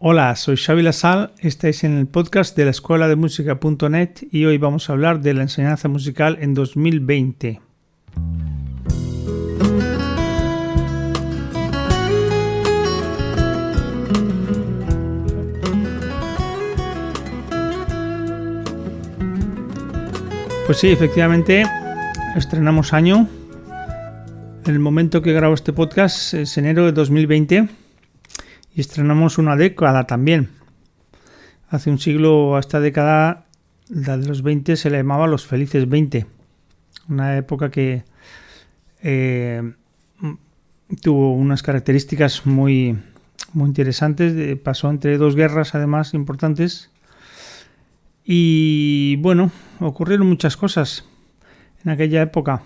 Hola, soy Xavi Lasal, estáis en el podcast de la escuela de música.net y hoy vamos a hablar de la enseñanza musical en 2020. Pues sí, efectivamente, estrenamos año. En el momento que grabo este podcast es enero de 2020 y estrenamos una década también. Hace un siglo a esta década, la de los 20, se le llamaba los felices 20. Una época que tuvo unas características muy interesantes. Pasó entre dos guerras, además, importantes. Y bueno, ocurrieron muchas cosas en aquella época.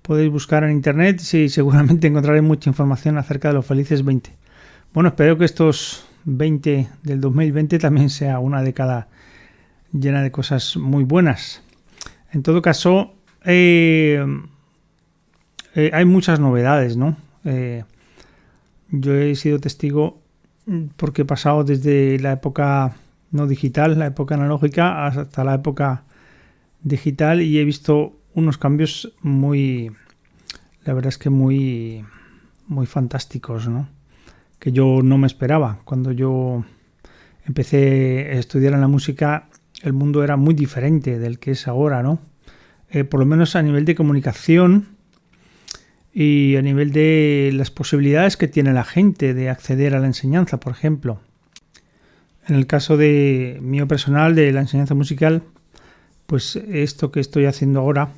Podéis buscar en internet y seguramente encontraréis mucha información acerca de los felices 20. Bueno, espero que estos 20 del 2020 también sea una década llena de cosas muy buenas. En todo caso, hay muchas novedades, ¿no? Yo he sido testigo porque he pasado desde la época no digital, la época analógica, hasta la época digital y he visto unos cambios la verdad es que muy fantásticos, ¿no? Que yo no me esperaba. Cuando yo empecé a estudiar en la música, el mundo era muy diferente del que es ahora, ¿no? Por lo menos a nivel de comunicación y a nivel de las posibilidades que tiene la gente de acceder a la enseñanza, por ejemplo. En el caso de mío personal, de la enseñanza musical, pues esto que estoy haciendo ahora,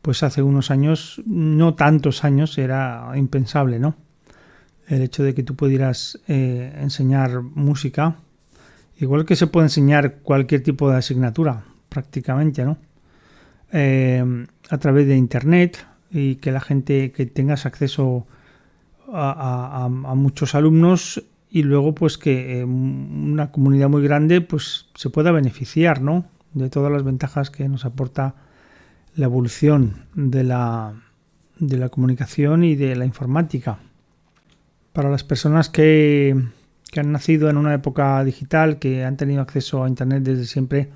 pues hace unos años, no tantos años, era impensable, ¿no? El hecho de que tú pudieras enseñar música, igual que se puede enseñar cualquier tipo de asignatura, prácticamente, ¿no? A través de internet y que la gente, que tengas acceso a muchos alumnos y luego pues que una comunidad muy grande pues se pueda beneficiar, ¿no? De todas las ventajas que nos aporta la evolución de la comunicación y de la informática. Para las personas que han nacido en una época digital, que han tenido acceso a internet desde siempre,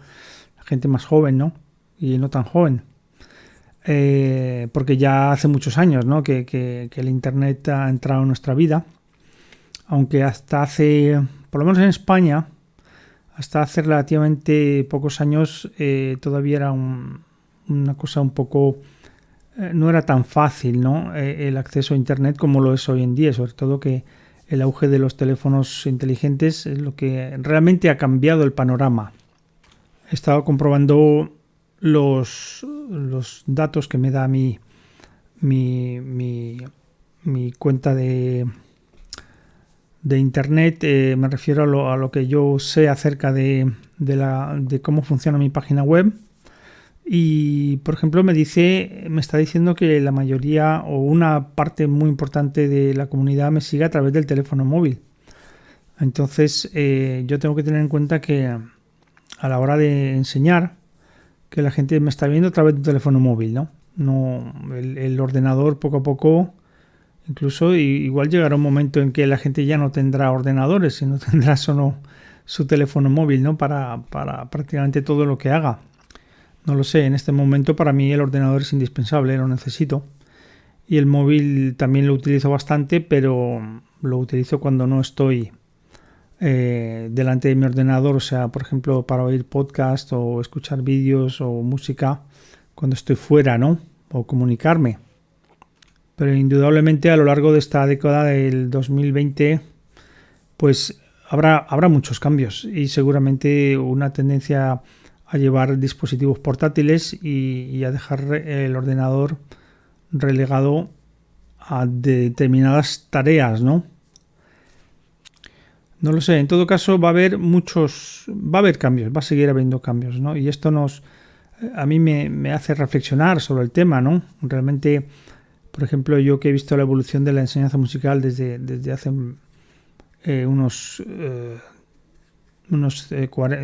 la gente más joven, ¿no? Y no tan joven. Porque ya hace muchos años, ¿no? que el internet ha entrado en nuestra vida. Aunque hasta hace, por lo menos en España, hasta hace relativamente pocos años todavía era una cosa un poco... no era tan fácil, ¿no? El acceso a internet como lo es hoy en día, sobre todo que el auge de los teléfonos inteligentes es lo que realmente ha cambiado el panorama. He estado comprobando los datos que me da mi cuenta de internet, me refiero a lo que yo sé acerca de cómo funciona mi página web. Y, por ejemplo, me está diciendo que la mayoría o una parte muy importante de la comunidad me sigue a través del teléfono móvil. Entonces, yo tengo que tener en cuenta que a la hora de enseñar, que la gente me está viendo a través del teléfono móvil, ¿no? No el ordenador poco a poco, incluso igual llegará un momento en que la gente ya no tendrá ordenadores, sino tendrá solo su teléfono móvil, ¿no? Para prácticamente todo lo que haga. No lo sé, en este momento para mí el ordenador es indispensable, lo necesito. Y el móvil también lo utilizo bastante, pero lo utilizo cuando no estoy delante de mi ordenador. O sea, por ejemplo, para oír podcast o escuchar vídeos o música cuando estoy fuera, ¿no? O comunicarme. Pero indudablemente a lo largo de esta década del 2020, pues habrá muchos cambios y seguramente una tendencia a llevar dispositivos portátiles y a dejar el ordenador relegado a determinadas tareas, ¿no? No lo sé, en todo caso va a haber cambios, va a seguir habiendo cambios, ¿no? Y esto a mí me hace reflexionar sobre el tema, ¿no? Realmente, por ejemplo, yo que he visto la evolución de la enseñanza musical desde hace unos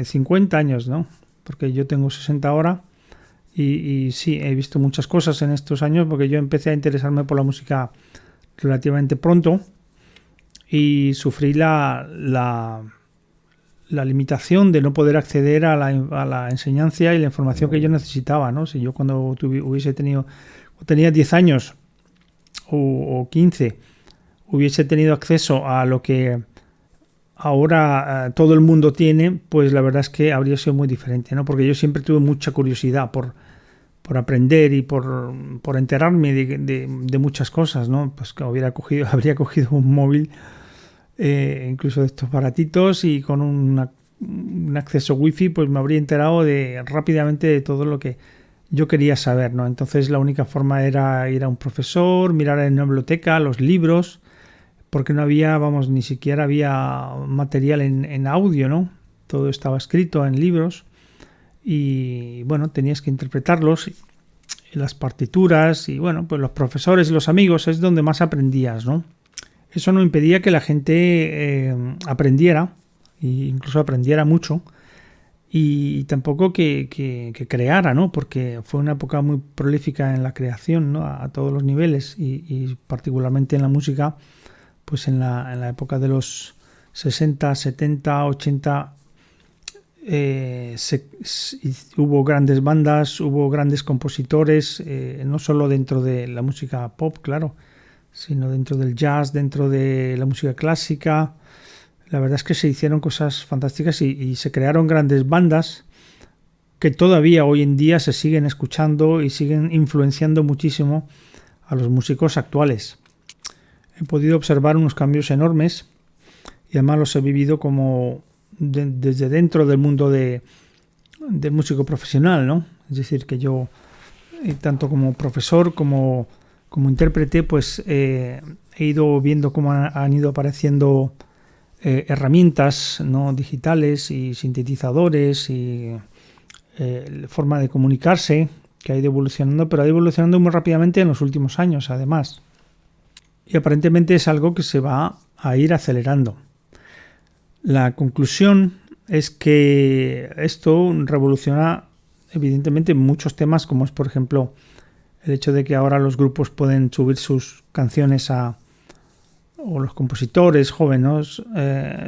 50 años, ¿no? Porque yo tengo 60 ahora y sí, he visto muchas cosas en estos años porque yo empecé a interesarme por la música relativamente pronto y sufrí la limitación de no poder acceder a la enseñanza y la información que yo necesitaba, ¿no? Si yo cuando tenía 10 años o 15, hubiese tenido acceso a lo que ahora todo el mundo tiene, pues la verdad es que habría sido muy diferente, ¿no? Porque yo siempre tuve mucha curiosidad por aprender y por enterarme de muchas cosas, ¿no? Pues que habría cogido un móvil, incluso de estos baratitos, y con un acceso wifi, pues me habría enterado rápidamente de todo lo que yo quería saber, ¿no? Entonces la única forma era ir a un profesor, mirar en la biblioteca los libros, porque no había, ni siquiera había material en audio, ¿no? Todo estaba escrito en libros y, bueno, tenías que interpretarlos, y las partituras, y, bueno, pues los profesores y los amigos es donde más aprendías, ¿no? Eso no impedía que la gente aprendiera, e incluso aprendiera mucho, y tampoco que creara, ¿no? Porque fue una época muy prolífica en la creación, ¿no? A todos los niveles, y particularmente en la música, pues en la época de los 60, 70, 80, hubo grandes bandas, hubo grandes compositores, no solo dentro de la música pop, claro, sino dentro del jazz, dentro de la música clásica. La verdad es que se hicieron cosas fantásticas y se crearon grandes bandas que todavía hoy en día se siguen escuchando y siguen influenciando muchísimo a los músicos actuales. He podido observar unos cambios enormes y además los he vivido como desde dentro del mundo del músico profesional, ¿no? Es decir, que yo, tanto como profesor como intérprete, pues he ido viendo cómo han ido apareciendo herramientas, ¿no? Digitales y sintetizadores y forma de comunicarse que ha ido evolucionando, pero ha ido evolucionando muy rápidamente en los últimos años, además. Y aparentemente es algo que se va a ir acelerando. La conclusión es que esto revoluciona evidentemente muchos temas, como es, por ejemplo, el hecho de que ahora los grupos pueden subir sus canciones o los compositores jóvenes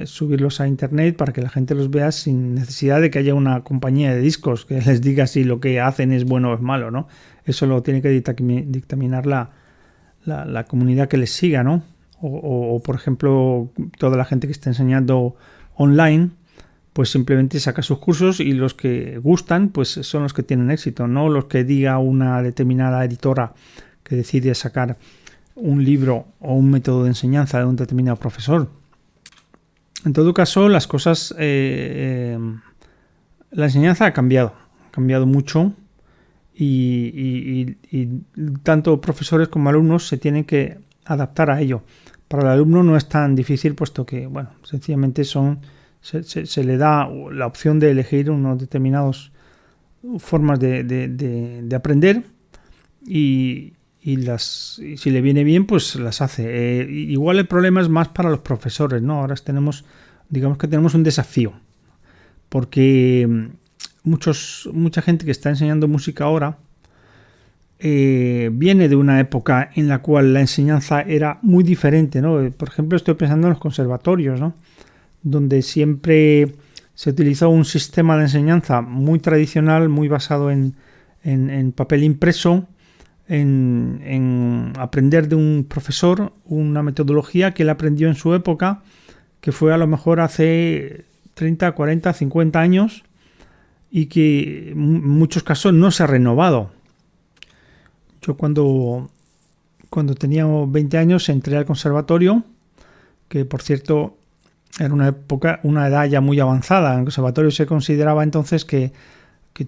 subirlos a internet para que la gente los vea sin necesidad de que haya una compañía de discos que les diga si lo que hacen es bueno o es malo, ¿no? Eso lo tiene que dictaminar la comunidad que les siga, ¿no? O, por ejemplo, toda la gente que está enseñando online, pues simplemente saca sus cursos y los que gustan, pues son los que tienen éxito, no los que diga una determinada editora que decide sacar un libro o un método de enseñanza de un determinado profesor. En todo caso, las cosas, la enseñanza ha cambiado mucho. Y tanto profesores como alumnos se tienen que adaptar a ello. Para el alumno no es tan difícil, puesto que, bueno, sencillamente se le da la opción de elegir unos determinados formas de aprender y si le viene bien, pues las hace. Igual el problema es más para los profesores, ¿no? Ahora digamos que tenemos un desafío, porque mucha gente que está enseñando música ahora viene de una época en la cual la enseñanza era muy diferente, ¿no? Por ejemplo, estoy pensando en los conservatorios, ¿no? Donde siempre se utilizó un sistema de enseñanza muy tradicional, muy basado en papel impreso, en aprender de un profesor una metodología que él aprendió en su época, que fue a lo mejor hace 30, 40, 50 años, y que en muchos casos no se ha renovado. Yo cuando tenía 20 años entré al conservatorio, que por cierto era una edad ya muy avanzada. En el conservatorio se consideraba entonces que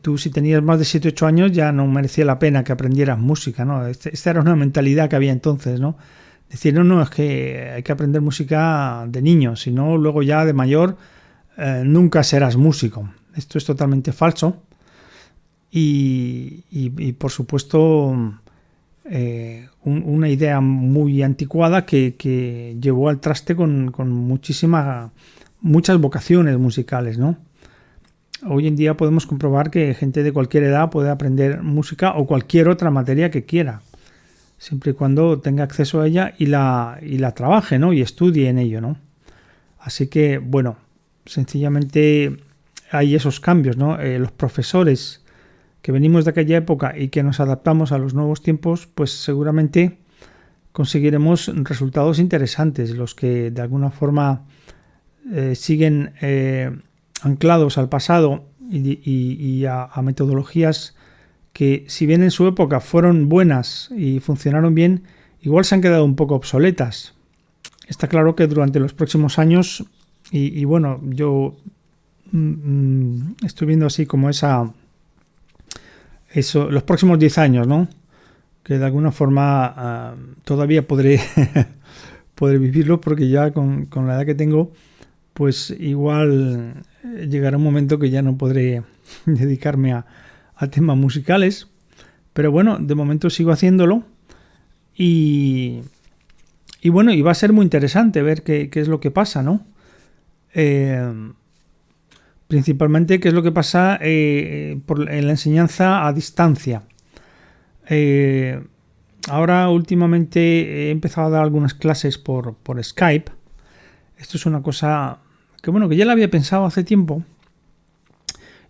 tú, si tenías más de 7 8 años, ya no merecía la pena que aprendieras música, ¿no? Esta era una mentalidad que había entonces, ¿no? Decir, no, es que hay que aprender música de niño, si no, luego ya de mayor nunca serás músico. Esto es totalmente falso y por supuesto una idea muy anticuada que llevó al traste con muchas vocaciones musicales, ¿no? Hoy en día podemos comprobar que gente de cualquier edad puede aprender música o cualquier otra materia que quiera, siempre y cuando tenga acceso a ella y la trabaje, ¿no? Y estudie en ello, ¿no? Así que, bueno, sencillamente hay esos cambios, ¿no? Los profesores que venimos de aquella época y que nos adaptamos a los nuevos tiempos, pues seguramente conseguiremos resultados interesantes. Los que de alguna forma siguen anclados al pasado y a metodologías que, si bien en su época fueron buenas y funcionaron bien, igual se han quedado un poco obsoletas. Está claro que durante los próximos años, y bueno, yo estoy viendo así como eso, los próximos 10 años, ¿no? Que de alguna forma todavía podré vivirlo, porque ya con la edad que tengo, pues igual llegará un momento que ya no podré dedicarme a temas musicales, pero bueno, de momento sigo haciéndolo y bueno, y va a ser muy interesante ver qué es lo que pasa, ¿no? Principalmente qué es lo que pasa en la enseñanza a distancia. Ahora últimamente he empezado a dar algunas clases por Skype. Esto es una cosa que, bueno, que ya la había pensado hace tiempo.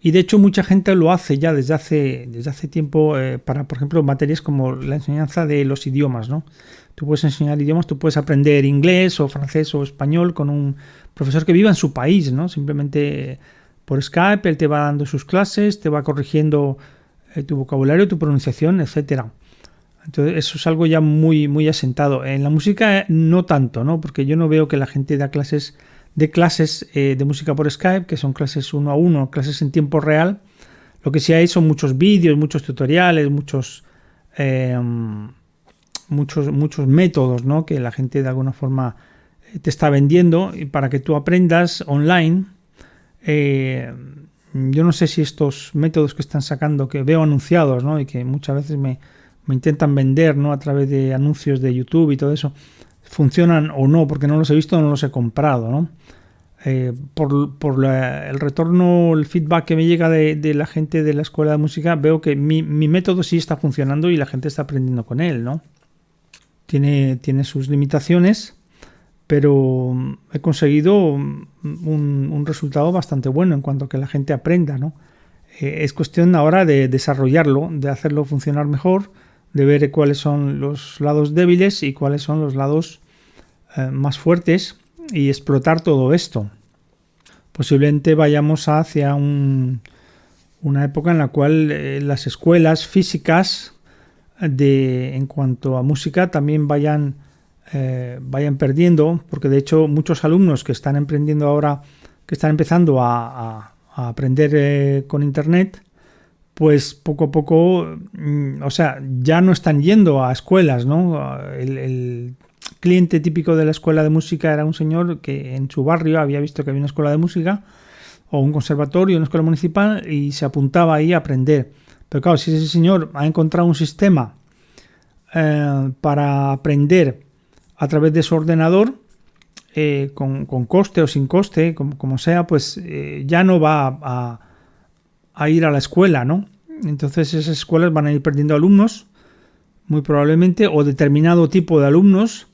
Y de hecho mucha gente lo hace ya desde hace tiempo para, por ejemplo, materias como la enseñanza de los idiomas, ¿no? Tú puedes enseñar idiomas, tú puedes aprender inglés o francés o español con un profesor que viva en su país, ¿no? Simplemente por Skype él te va dando sus clases, te va corrigiendo tu vocabulario, tu pronunciación, etcétera. Entonces eso es algo ya muy, muy asentado. En la música no tanto, ¿no? Porque yo no veo que la gente dé clases de música por Skype, que son clases 1 a 1, clases en tiempo real. Lo que sí hay son muchos vídeos, muchos tutoriales, muchos métodos, ¿no? Que la gente de alguna forma te está vendiendo y para que tú aprendas online. Yo no sé si estos métodos que están sacando, que veo anunciados, ¿no? Y que muchas veces me intentan vender, ¿no? A través de anuncios de YouTube y todo eso, funcionan o no, porque no los he visto, no los he comprado, ¿no? Por el retorno, el feedback que me llega de la gente de la escuela de música, veo que mi método sí está funcionando y la gente está aprendiendo con él, ¿no? Tiene sus limitaciones, pero he conseguido un resultado bastante bueno en cuanto a que la gente aprenda, ¿no? Es cuestión ahora de desarrollarlo, de hacerlo funcionar mejor, de ver cuáles son los lados débiles y cuáles son los lados más fuertes y explotar todo esto. Posiblemente vayamos hacia una época en la cual las escuelas físicas en cuanto a música también vayan perdiendo, porque de hecho muchos alumnos que están emprendiendo ahora, que están empezando a aprender con internet, pues poco a poco, o sea, ya no están yendo a escuelas, ¿no? El cliente típico de la escuela de música era un señor que en su barrio había visto que había una escuela de música o un conservatorio, una escuela municipal, y se apuntaba ahí a aprender. Pero claro, si ese señor ha encontrado un sistema para aprender a través de su ordenador, con coste o sin coste, como sea, pues ya no va a ir a la escuela, ¿no? Entonces esas escuelas van a ir perdiendo alumnos, muy probablemente, o determinado tipo de alumnos,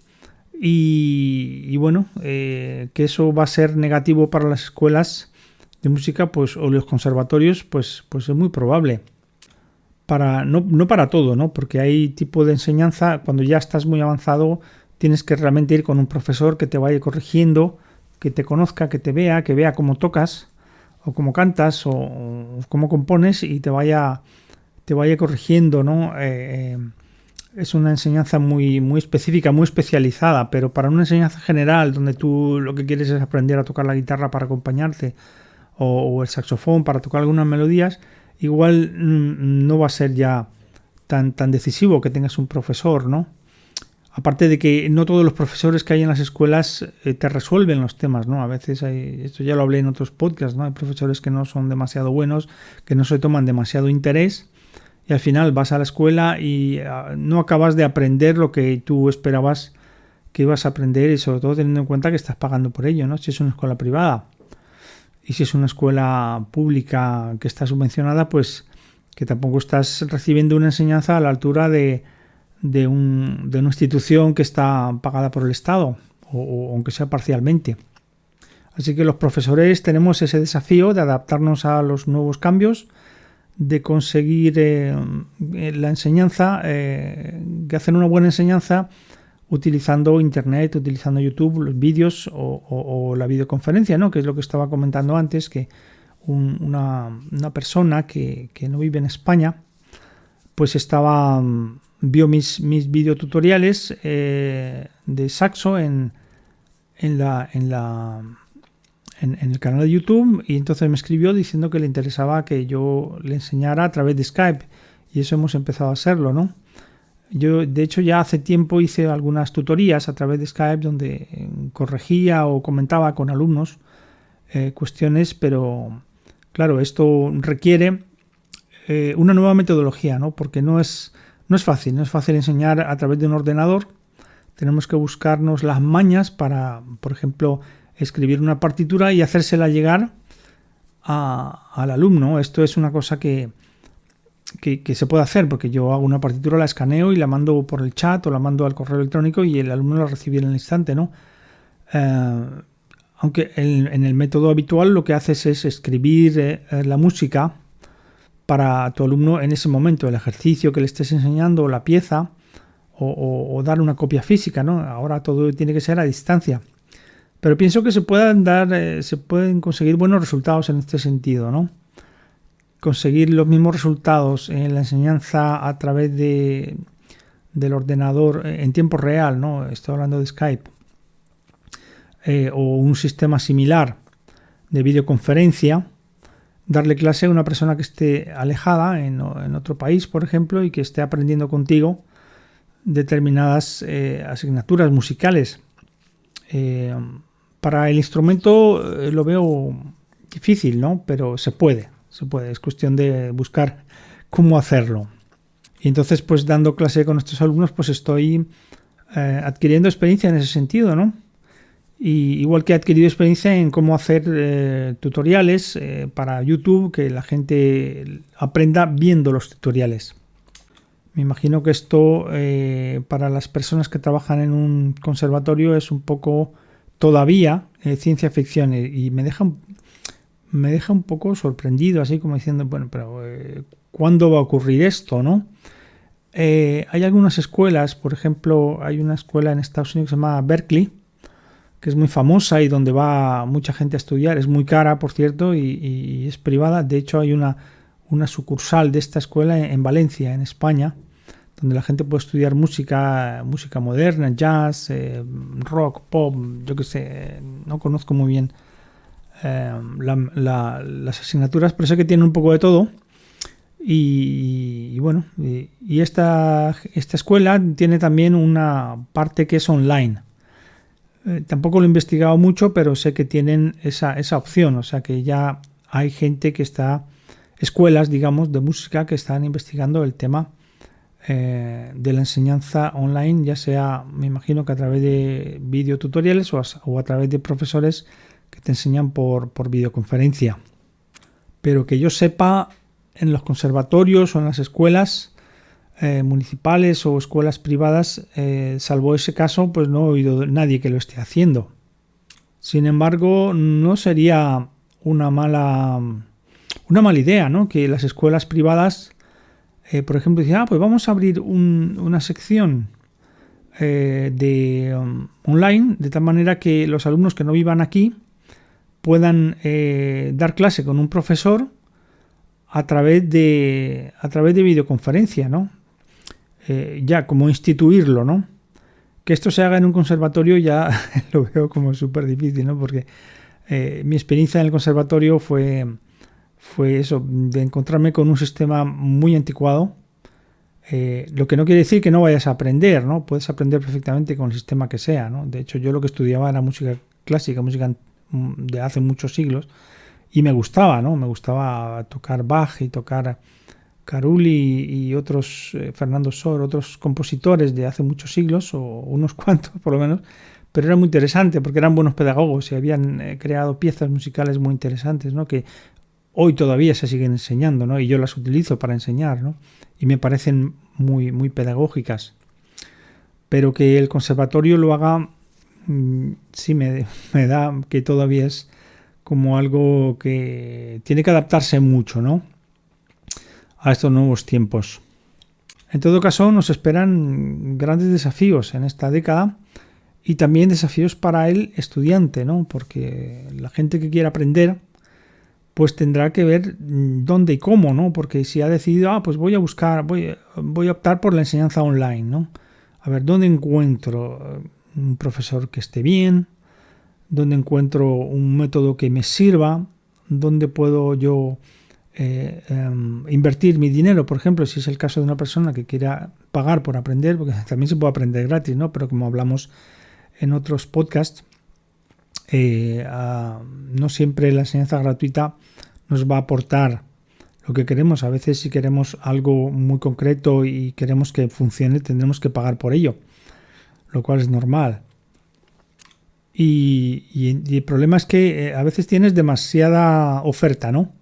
y bueno, que eso va a ser negativo para las escuelas de música, pues, o los conservatorios, pues es muy probable. No para todo, ¿no? Porque hay tipo de enseñanza, cuando ya estás muy avanzado, tienes que realmente ir con un profesor que te vaya corrigiendo, que te conozca, que te vea, que vea cómo tocas, o cómo cantas, o cómo compones, y te vaya corrigiendo, ¿no? Es una enseñanza muy, muy específica, muy especializada, pero para una enseñanza general, donde tú lo que quieres es aprender a tocar la guitarra para acompañarte, o el saxofón para tocar algunas melodías, igual no va a ser ya tan decisivo que tengas un profesor, ¿no? Aparte de que no todos los profesores que hay en las escuelas te resuelven los temas, ¿no? A veces esto ya lo hablé en otros podcasts, ¿no? Hay profesores que no son demasiado buenos, que no se toman demasiado interés, y al final vas a la escuela y no acabas de aprender lo que tú esperabas que ibas a aprender, y sobre todo teniendo en cuenta que estás pagando por ello, ¿no? Si es una escuela privada. Y si es una escuela pública que está subvencionada, pues que tampoco estás recibiendo una enseñanza a la altura de de una institución que está pagada por el Estado, o aunque sea parcialmente. Así que los profesores tenemos ese desafío de adaptarnos a los nuevos cambios, de conseguir la enseñanza, de hacer una buena enseñanza utilizando Internet, utilizando YouTube, los vídeos o la videoconferencia, ¿no? Que es lo que estaba comentando antes, que una persona que no vive en España, pues vio mis videotutoriales de saxo en el canal de YouTube, y entonces me escribió diciendo que le interesaba que yo le enseñara a través de Skype, y eso hemos empezado a hacerlo, ¿no? Yo, de hecho, ya hace tiempo hice algunas tutorías a través de Skype donde corregía o comentaba con alumnos cuestiones, pero claro, esto requiere una nueva metodología, ¿no? Porque no es fácil enseñar a través de un ordenador. Tenemos que buscarnos las mañas para, por ejemplo, escribir una partitura y hacérsela llegar al alumno. Esto es una cosa que se puede hacer, porque yo hago una partitura, la escaneo y la mando por el chat o la mando al correo electrónico y el alumno la recibe en el instante, ¿no? Aunque en el método habitual lo que haces es escribir la música para tu alumno en ese momento, el ejercicio que le estés enseñando, o la pieza, o dar una copia física, ¿no? Ahora todo tiene que ser a distancia. Pero pienso que se pueden conseguir buenos resultados en este sentido, ¿no? Conseguir los mismos resultados en la enseñanza a través del ordenador en tiempo real, ¿no? Estoy hablando de Skype, o un sistema similar de videoconferencia, darle clase a una persona que esté alejada en otro país, por ejemplo, y que esté aprendiendo contigo determinadas asignaturas musicales. Para el instrumento lo veo difícil, ¿no? Pero se puede, es cuestión de buscar cómo hacerlo. Y entonces, pues dando clase con estos alumnos, pues estoy adquiriendo experiencia en ese sentido, ¿no? Y igual que he adquirido experiencia en cómo hacer tutoriales para YouTube, que la gente aprenda viendo los tutoriales. Me imagino que esto para las personas que trabajan en un conservatorio es un poco todavía ciencia ficción, y me deja un poco sorprendido, así como diciendo, bueno, pero ¿cuándo va a ocurrir esto, no? Hay algunas escuelas, por ejemplo, hay una escuela en Estados Unidos que se llama Berkeley, que es muy famosa y donde va mucha gente a estudiar. Es muy cara, por cierto, y es privada. De hecho, hay una sucursal de esta escuela en Valencia, en España, donde la gente puede estudiar música moderna, jazz, rock, pop, yo qué sé, no conozco muy bien las asignaturas, pero sé que tienen un poco de todo. Y bueno, y esta escuela tiene también una parte que es online. Tampoco lo he investigado mucho, pero sé que tienen esa opción, o sea que ya hay gente que escuelas, digamos, de música que están investigando el tema de la enseñanza online, ya sea, me imagino que a través de videotutoriales o a través de profesores que te enseñan por videoconferencia. Pero que yo sepa, en los conservatorios o en las escuelas municipales o escuelas privadas, salvo ese caso, pues no he oído nadie que lo esté haciendo. Sin embargo, no sería una mala idea, ¿no? Que las escuelas privadas, por ejemplo, dicen, pues vamos a abrir una sección online, de tal manera que los alumnos que no vivan aquí puedan dar clase con un profesor a través de videoconferencia, ¿no? Ya como instituirlo, ¿no? Que esto se haga en un conservatorio ya lo veo como súper difícil, ¿no? Porque mi experiencia en el conservatorio fue eso, de encontrarme con un sistema muy anticuado, lo que no quiere decir que no vayas a aprender, ¿no? Puedes aprender perfectamente con el sistema que sea, ¿no? De hecho, yo lo que estudiaba era música clásica, música de hace muchos siglos, y me gustaba, ¿no? Me gustaba tocar Bach y tocar Carulli y otros, Fernando Sor, otros compositores de hace muchos siglos, o unos cuantos por lo menos, pero era muy interesante porque eran buenos pedagogos y habían creado piezas musicales muy interesantes, ¿no? Que hoy todavía se siguen enseñando, ¿no? Y yo las utilizo para enseñar, ¿no? Y me parecen muy, muy pedagógicas. pero que el conservatorio lo haga, sí me da que todavía es como algo que tiene que adaptarse mucho, ¿no?, a estos nuevos tiempos. En todo caso, nos esperan grandes desafíos en esta década y también desafíos para el estudiante, ¿no?, porque la gente que quiera aprender pues tendrá que ver dónde y cómo, ¿no?, porque si ha decidido, pues voy a optar por la enseñanza online, ¿no?, a ver, ¿dónde encuentro un profesor que esté bien? ¿Dónde encuentro un método que me sirva? ¿Dónde puedo yo invertir mi dinero? Por ejemplo, si es el caso de una persona que quiera pagar por aprender, porque también se puede aprender gratis, ¿no?, pero como hablamos en otros podcasts, no siempre la enseñanza gratuita nos va a aportar lo que queremos. A veces, si queremos algo muy concreto y queremos que funcione, tendremos que pagar por ello, lo cual es normal. Y el problema es que a veces tienes demasiada oferta, ¿no?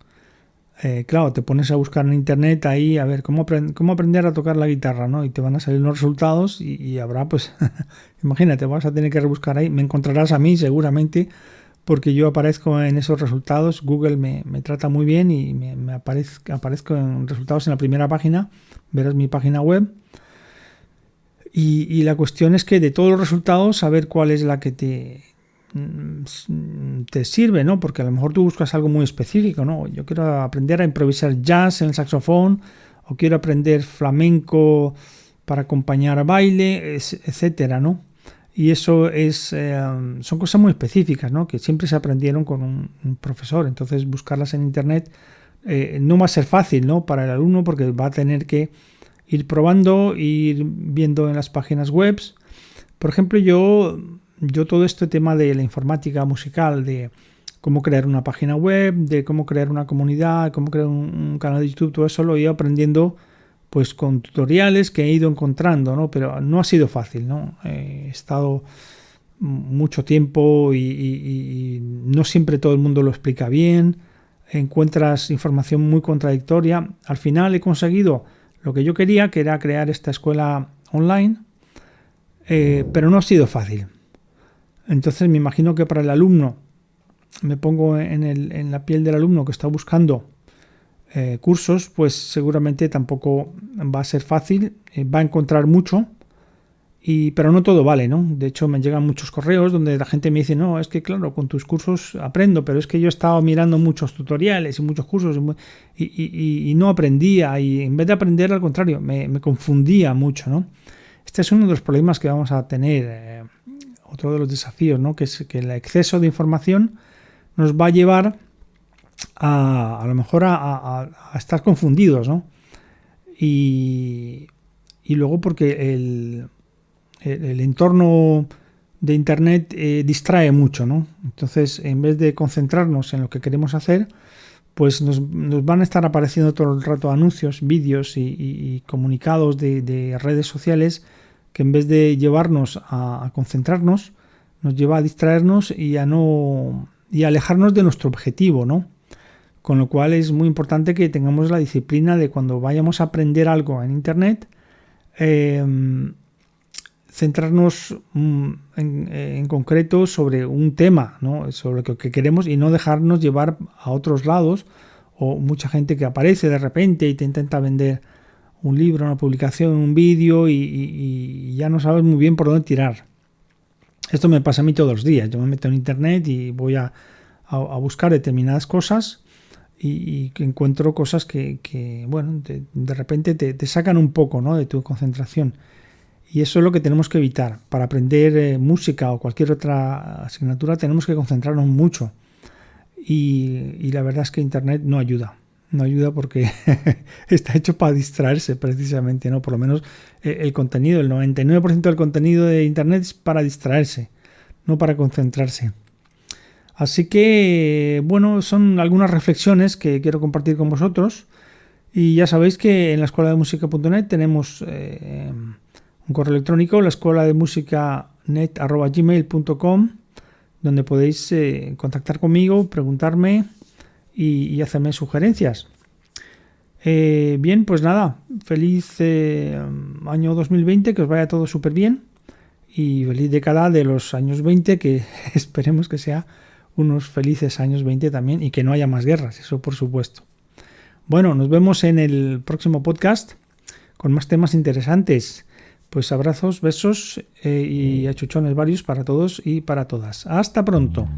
Claro, te pones a buscar en internet ahí, a ver, cómo aprender a tocar la guitarra, ¿no? Y te van a salir unos resultados y habrá, pues, imagínate, vas a tener que rebuscar ahí. Me encontrarás a mí seguramente, porque yo aparezco en esos resultados. Google me trata muy bien y me aparezco en resultados en la primera página. Verás mi página web. Y la cuestión es que de todos los resultados, saber cuál es la que te sirve, ¿no? Porque a lo mejor tú buscas algo muy específico, ¿no? Yo quiero aprender a improvisar jazz en el saxofón, o quiero aprender flamenco para acompañar a baile, etcétera, ¿no? Y eso son cosas muy específicas, ¿no?, que siempre se aprendieron con un profesor. Entonces, buscarlas en internet no va a ser fácil, ¿no?, para el alumno, porque va a tener que ir probando, ir viendo en las páginas web. Por ejemplo, yo todo este tema de la informática musical, de cómo crear una página web, de cómo crear una comunidad, cómo crear un canal de YouTube, todo eso lo he ido aprendiendo pues con tutoriales que he ido encontrando, ¿no? Pero no ha sido fácil, ¿no? He estado mucho tiempo y no siempre todo el mundo lo explica bien, encuentras información muy contradictoria. Al final he conseguido lo que yo quería, que era crear esta escuela online, pero no ha sido fácil. Entonces me imagino que para el alumno, me pongo en la piel del alumno que está buscando cursos, pues seguramente tampoco va a ser fácil, va a encontrar mucho, pero no todo vale, ¿no? De hecho, me llegan muchos correos donde la gente me dice, no, es que claro, con tus cursos aprendo, pero es que yo he estado mirando muchos tutoriales y muchos cursos y no aprendía, y en vez de aprender, al contrario, me confundía mucho, ¿no? Este es uno de los problemas que vamos a tener, otro de los desafíos, ¿no?, que es que el exceso de información nos va a llevar a lo mejor a estar confundidos, ¿no? Y luego porque el entorno de internet distrae mucho, ¿no? Entonces, en vez de concentrarnos en lo que queremos hacer, pues nos van a estar apareciendo todo el rato anuncios, vídeos y comunicados de redes sociales que, en vez de llevarnos a concentrarnos, nos lleva a distraernos y a alejarnos de nuestro objetivo, ¿no? Con lo cual es muy importante que tengamos la disciplina de, cuando vayamos a aprender algo en internet, centrarnos en concreto sobre un tema, ¿no?, sobre lo que queremos, y no dejarnos llevar a otros lados, o mucha gente que aparece de repente y te intenta vender un libro, una publicación, un vídeo, y ya no sabes muy bien por dónde tirar. Esto me pasa a mí todos los días. Yo me meto en internet y voy a buscar determinadas cosas y encuentro cosas que bueno, de repente te sacan un poco, ¿no?, de tu concentración. Y eso es lo que tenemos que evitar. Para aprender música o cualquier otra asignatura tenemos que concentrarnos mucho. Y la verdad es que internet no ayuda. No ayuda porque está hecho para distraerse, precisamente, ¿no? Por lo menos el contenido, el 99% del contenido de internet es para distraerse, no para concentrarse. Así que, bueno, son algunas reflexiones que quiero compartir con vosotros. Y ya sabéis que en la escuela de música.net tenemos un correo electrónico, la escuela de musicanet@gmail.com, donde podéis contactar conmigo, preguntarme y hacerme sugerencias. Bien, pues nada, feliz año 2020, que os vaya todo súper bien. y feliz década de los años 20, que esperemos que sea unos felices años 20 también y que no haya más guerras, eso por supuesto. Bueno, nos vemos en el próximo podcast con más temas interesantes. Pues abrazos, besos y achuchones varios para todos y para todas. Hasta pronto.